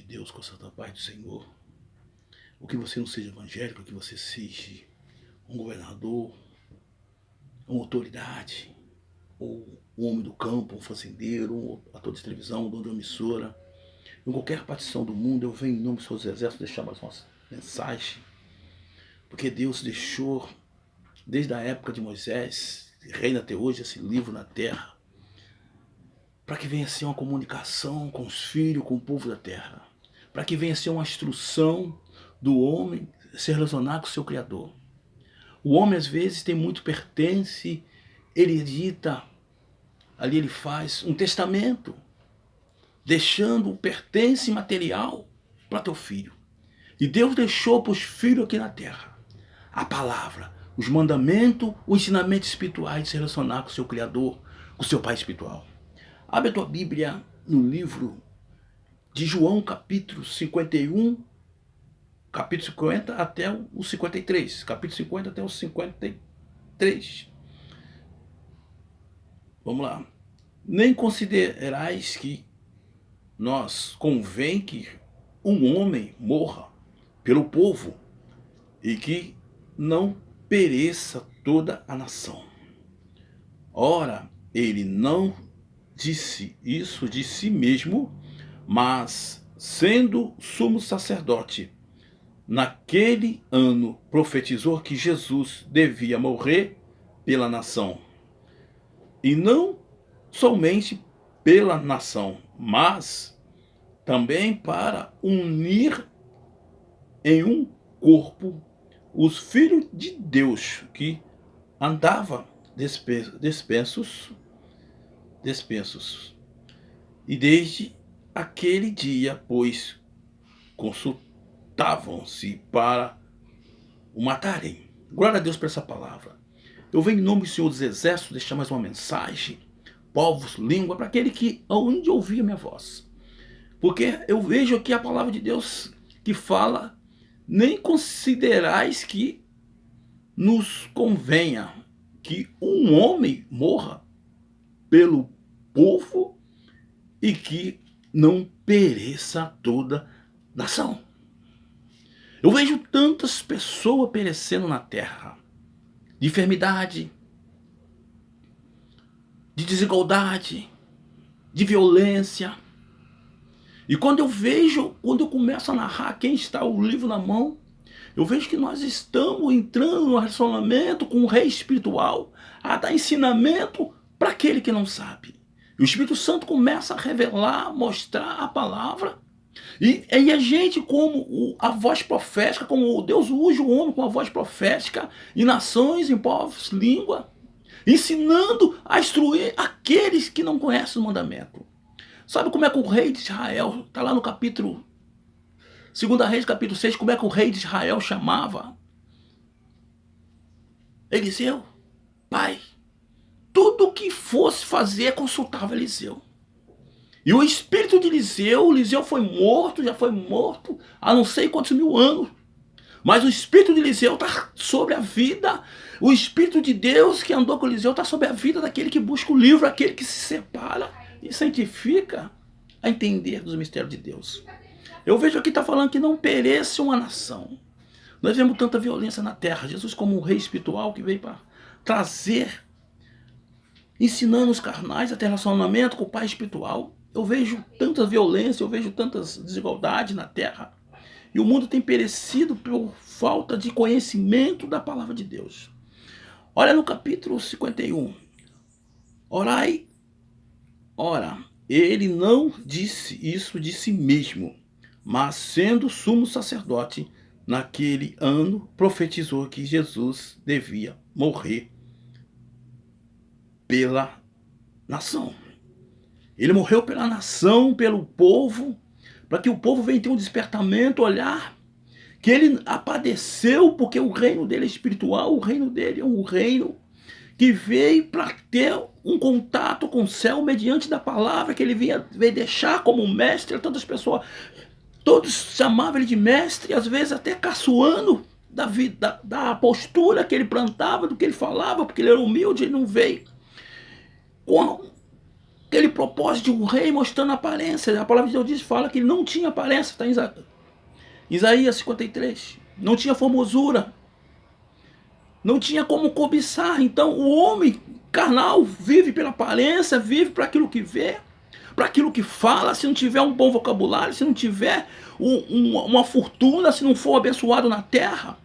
Deus, com a santa paz do Senhor. O que você não seja evangélico, que você seja um governador, uma autoridade, ou um homem do campo, um fazendeiro, um ator de televisão, um dono de uma emissora. Em qualquer partição do mundo, eu venho em nome dos seus exércitos deixar mais uma mensagem. Porque Deus deixou, desde a época de Moisés, reina até hoje, esse livro na terra, para que venha ser uma comunicação com os filhos, com o povo da terra. Para que venha ser uma instrução do homem se relacionar com o seu Criador. O homem, às vezes, tem muito pertence, ele edita, ali ele faz um testamento, deixando o pertence material para teu filho. E Deus deixou para os filhos aqui na terra a palavra, os mandamentos, os ensinamentos espirituais de se relacionar com o seu Criador, com o seu Pai espiritual. Abre a tua Bíblia no livro de João, capítulo 51, capítulo 50 até o 53. Capítulo 50 até o 53. Vamos lá. Nem considerais que nós convém que um homem morra pelo povo e que não pereça toda a nação. Ora, ele não disse isso de si mesmo, mas sendo sumo sacerdote, naquele ano profetizou que Jesus devia morrer pela nação. E não somente pela nação, mas também para unir em um corpo os filhos de Deus que andavam dispersos. E desde aquele dia, pois, consultavam-se para o matarem. Glória a Deus por essa palavra. Eu venho em nome do Senhor dos Exércitos deixar mais uma mensagem, povos, língua, para aquele que onde ouvir a minha voz. Porque eu vejo aqui a palavra de Deus que fala, nem considerais que nos convenha que um homem morra pelo povo e que não pereça toda nação. Eu vejo tantas pessoas perecendo na terra, de enfermidade, de desigualdade, de violência. E quando eu começo a narrar quem está o livro na mão, eu vejo que nós estamos entrando no relacionamento com o rei espiritual, a dar ensinamento para aquele que não sabe. E o Espírito Santo começa a revelar, mostrar a palavra. E a gente, como a voz profética, como Deus usa o homem com a voz profética, em nações, em povos, língua, ensinando a instruir aqueles que não conhecem o mandamento. Sabe como é que o rei de Israel, está lá no capítulo 2 Reis, capítulo 6, como é que o rei de Israel chamava Eliseu? Pai. Tudo que fosse fazer, consultava Eliseu. E o espírito de Eliseu foi morto, já foi morto há não sei quantos mil anos. Mas o espírito de Eliseu está sobre a vida. O espírito de Deus que andou com Eliseu está sobre a vida daquele que busca o livro, aquele que se separa e santifica a entender dos mistérios de Deus. Eu vejo aqui está falando que não pereça uma nação. Nós vemos tanta violência na terra. Jesus como um rei espiritual que veio para trazer, ensinando os carnais a ter relacionamento com o Pai espiritual. Eu vejo tanta violência, eu vejo tantas desigualdades na terra. E o mundo tem perecido por falta de conhecimento da palavra de Deus. Olha no capítulo 51. Orai. Ora, ele não disse isso de si mesmo, mas sendo sumo sacerdote, naquele ano profetizou que Jesus devia morrer pela nação. Ele morreu pela nação, pelo povo, para que o povo venha ter um despertamento, olhar que ele padeceu, porque o reino dele é espiritual, o reino dele é um reino que veio para ter um contato com o céu mediante da palavra que ele veio deixar como mestre a tantas pessoas. Todos chamavam ele de mestre, às vezes até caçoando da postura que ele plantava, do que ele falava, porque ele era humilde, ele não veio com aquele propósito de um rei mostrando aparência. A palavra de Deus fala que ele não tinha aparência, está em Isaías 53. Não tinha formosura. Não tinha como cobiçar. Então o homem carnal vive pela aparência, vive para aquilo que vê, para aquilo que fala. Se não tiver um bom vocabulário, se não tiver uma fortuna, se não for abençoado na terra,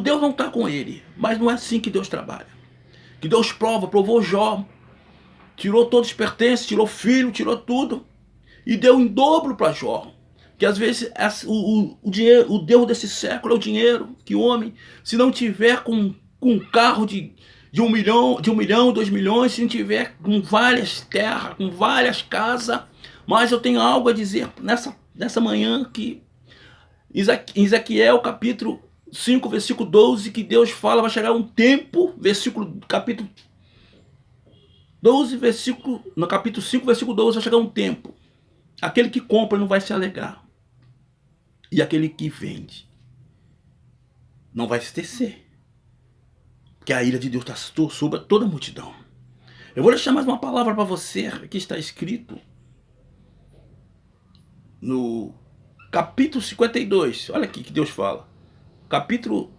Deus não está com ele. Mas não é assim que Deus trabalha. Que Deus provou Jó, tirou todos os pertences, tirou filho, tirou tudo, e deu em dobro para Jó. Que às vezes o Deus desse século é o dinheiro, que o homem, se não tiver com um carro de 1 milhão, 2 milhões, se não tiver com várias terras, com várias casas. Mas eu tenho algo a dizer nessa manhã, que em Ezequiel capítulo 5, versículo 12, que Deus fala, vai chegar um tempo, capítulo 12, no capítulo 5, versículo 12, vai chegar um tempo. Aquele que compra não vai se alegrar. E aquele que vende não vai se tecer. Porque a ira de Deus está sobre toda a multidão. Eu vou deixar mais uma palavra para você, que está escrito no capítulo 52. Olha aqui que Deus fala. Capítulo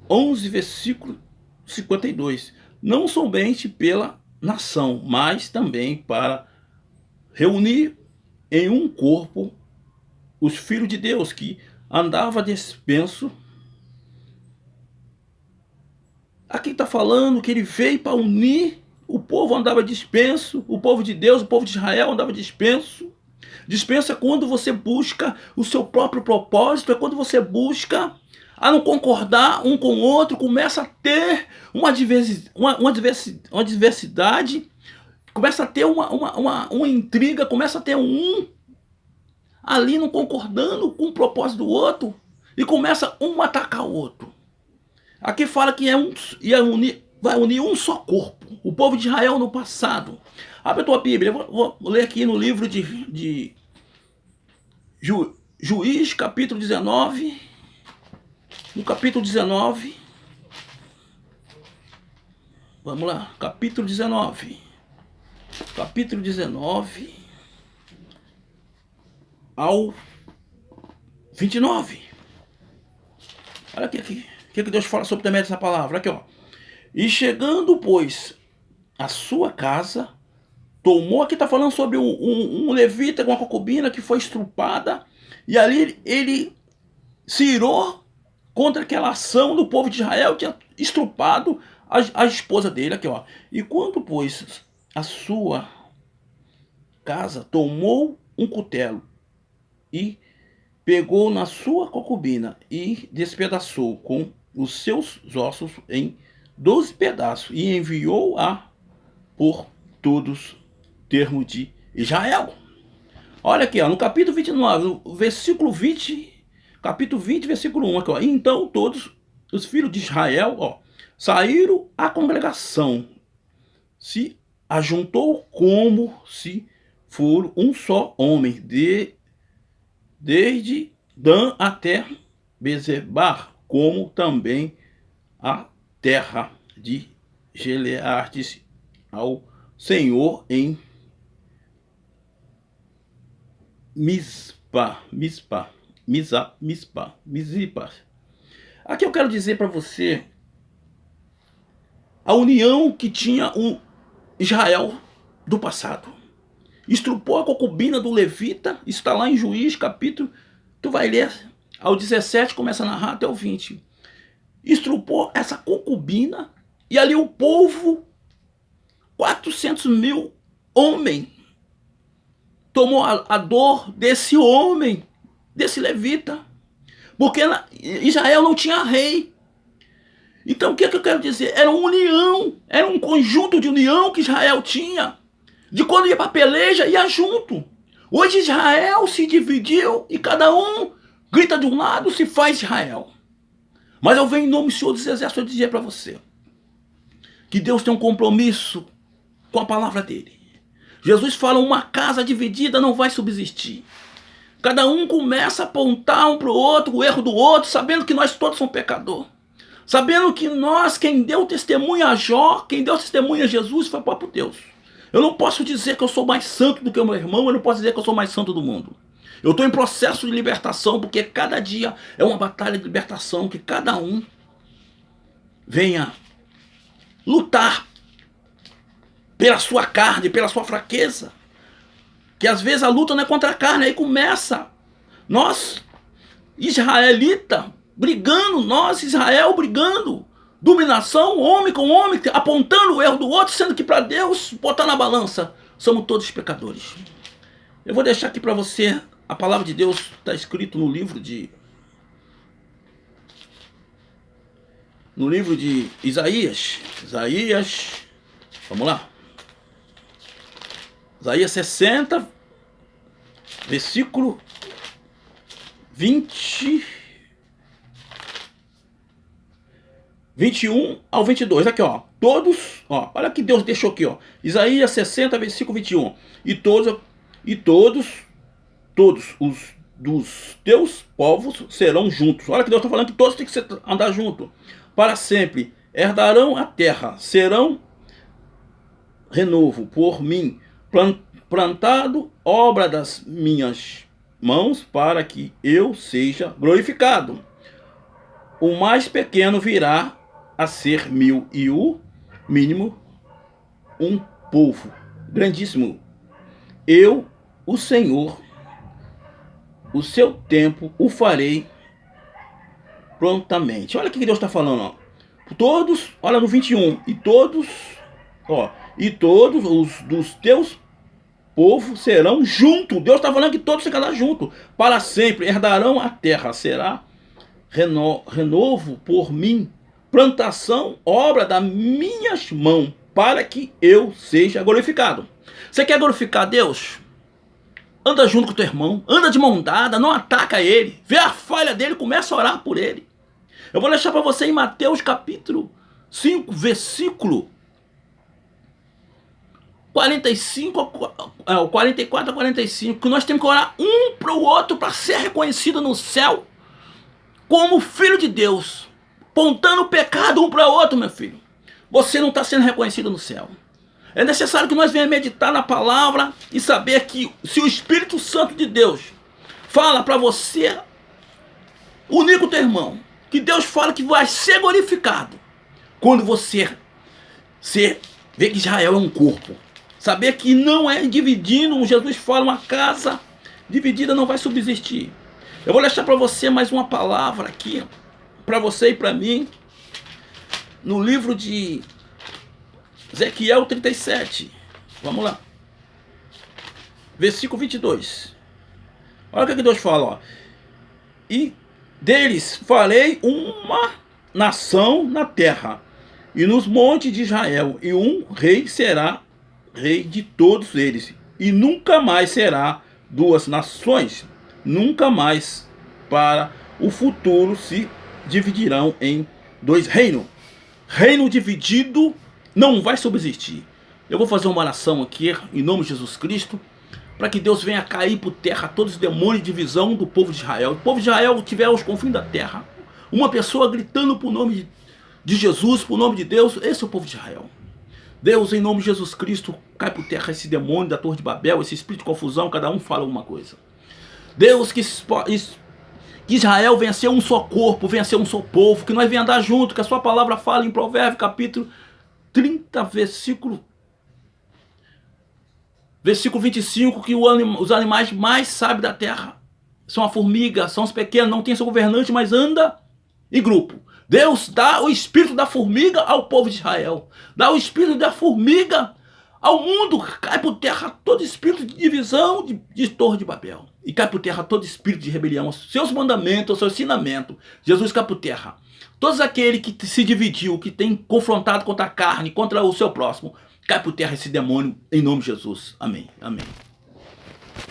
11, versículo 52. Não somente pela nação, mas também para reunir em um corpo os filhos de Deus, que andava despenso. Aqui está falando que ele veio para unir o povo, andava dispenso, o povo de Deus, o povo de Israel andava dispenso. Dispenso é quando você busca o seu próprio propósito, é quando você busca a não concordar um com o outro, começa a ter uma diversidade, começa a ter uma intriga, começa a ter ali não concordando com o propósito do outro, e começa um a atacar o outro. Aqui fala que vai unir um só corpo. O povo de Israel no passado. Abre a tua Bíblia, eu vou ler aqui no livro de Juiz, capítulo 19. No capítulo 19. Vamos lá, capítulo 19. Capítulo 19 ao 29. Olha aqui. O que Deus fala sobre também dessa palavra? Aqui, ó. E chegando, pois, a sua casa, tomou, aqui está falando sobre um levita com uma concubina que foi estrupada, e ali ele se irou contra aquela ação do povo de Israel, que tinha estrupado a esposa dele. Aqui, ó. E quando, pois, a sua casa, tomou um cutelo e pegou na sua concubina e despedaçou com os seus ossos em 12 pedaços e enviou-a por todos termos de Israel. Olha aqui, ó, no capítulo 29, no versículo 20, capítulo 20, versículo 1, aqui, ó. Então todos os filhos de Israel, ó, saíram à congregação, se ajuntou como se for um só homem, desde Dan até Bezebar, como também a terra de Gileades, ao Senhor em Mizpa. Aqui eu quero dizer para você a união que tinha o Israel do passado. Estrupou a concubina do levita, isso está lá em Juiz, capítulo, tu vai ler ao 17, começa a narrar até o 20. Estrupou essa concubina, e ali o povo, 400 mil homens, tomou a dor desse homem, desse levita, porque Israel não tinha rei. Então o que eu quero dizer? Era uma união, era um conjunto de união que Israel tinha, de quando ia para a peleja, ia junto. Hoje Israel se dividiu e cada um grita de um lado, se faz Israel. Mas eu venho em nome do Senhor dos Exércitos dizer para você que Deus tem um compromisso com a palavra dele. Jesus fala, uma casa dividida não vai subsistir. Cada um começa a apontar um para o outro, o erro do outro, sabendo que nós todos somos pecadores. Sabendo que nós, quem deu testemunho a Jó, quem deu testemunho a Jesus, foi o próprio Deus. Eu não posso dizer que eu sou mais santo do que o meu irmão, eu não posso dizer que eu sou mais santo do mundo. Eu estou em processo de libertação, porque cada dia é uma batalha de libertação, que cada um venha lutar pela sua carne, pela sua fraqueza. Que às vezes a luta não é contra a carne, aí começa nós, israelita, brigando, nós, Israel, brigando. Dominação, homem com homem, apontando o erro do outro, sendo que para Deus, botar na balança, somos todos pecadores. Eu vou deixar aqui para você, a palavra de Deus está escrito no livro de Isaías. Vamos lá. Isaías 60, versículo 21 ao 22, aqui ó, todos, ó, olha que Deus deixou aqui ó, Isaías 60, versículo 21, e todos os dos teus povos serão juntos. Olha que Deus está falando que todos têm que andar juntos, para sempre, herdarão a terra, serão renovo por mim, plantado, obra das minhas mãos, para que eu seja glorificado. O mais pequeno virá a ser 1000 e o mínimo um povo grandíssimo. Eu, o Senhor, o seu tempo o farei prontamente. Olha o que Deus está falando, ó. Todos, olha no 21, e todos os dos teus povos serão juntos. Deus está falando que todos ficarão juntos para sempre, herdarão a terra, será renovo por mim, plantação, obra das minhas mãos, para que eu seja glorificado. Você quer glorificar Deus? Anda junto com o teu irmão, anda de mão dada, não ataca ele, vê a falha dele, começa a orar por ele. Eu vou deixar para você em Mateus capítulo 5, versículo 44 a 45, que nós temos que orar um para o outro para ser reconhecido no céu como filho de Deus, apontando o pecado um para o outro, meu filho. Você não está sendo reconhecido no céu. É necessário que nós venhamos meditar na palavra e saber que se o Espírito Santo de Deus fala para você unir com o teu irmão, que Deus fala que vai ser glorificado quando você vê que Israel é um corpo. Saber que não é dividindo, Jesus fala, uma casa dividida não vai subsistir. Eu vou deixar para você mais uma palavra aqui, para você e para mim, no livro de Ezequiel 37. Vamos lá. Versículo 22. Olha o que Deus fala, ó. E deles farei uma nação na terra, e nos montes de Israel, e um rei será rei de todos eles, e nunca mais será duas nações, nunca mais para o futuro se dividirão em dois reinos. Reino dividido não vai subsistir. Eu vou fazer uma oração aqui, em nome de Jesus Cristo, para que Deus venha cair por terra todos os demônios de divisão do povo de Israel. O povo de Israel tiver aos confins da terra, uma pessoa gritando por nome de Jesus, por nome de Deus, esse é o povo de Israel. Deus, em nome de Jesus Cristo, cai por terra esse demônio da Torre de Babel, esse espírito de confusão, cada um fala alguma coisa. Deus, que Israel venha ser um só corpo, venha ser um só povo, que nós venhamos andar junto, que a sua palavra fala em Provérbios, capítulo 30, versículo 25, que os animais mais sábios da terra são a formiga, são os pequenos, não tem seu governante, mas anda em grupo. Deus dá o espírito da formiga ao povo de Israel, dá o espírito da formiga ao mundo, cai por terra todo espírito de divisão de Torre de Babel, e cai por terra todo espírito de rebelião aos seus mandamentos, ao seu ensinamento. Jesus cai por terra. Todos aqueles que se dividiu, que tem confrontado contra a carne, contra o seu próximo, cai por terra esse demônio, em nome de Jesus. Amém. Amém.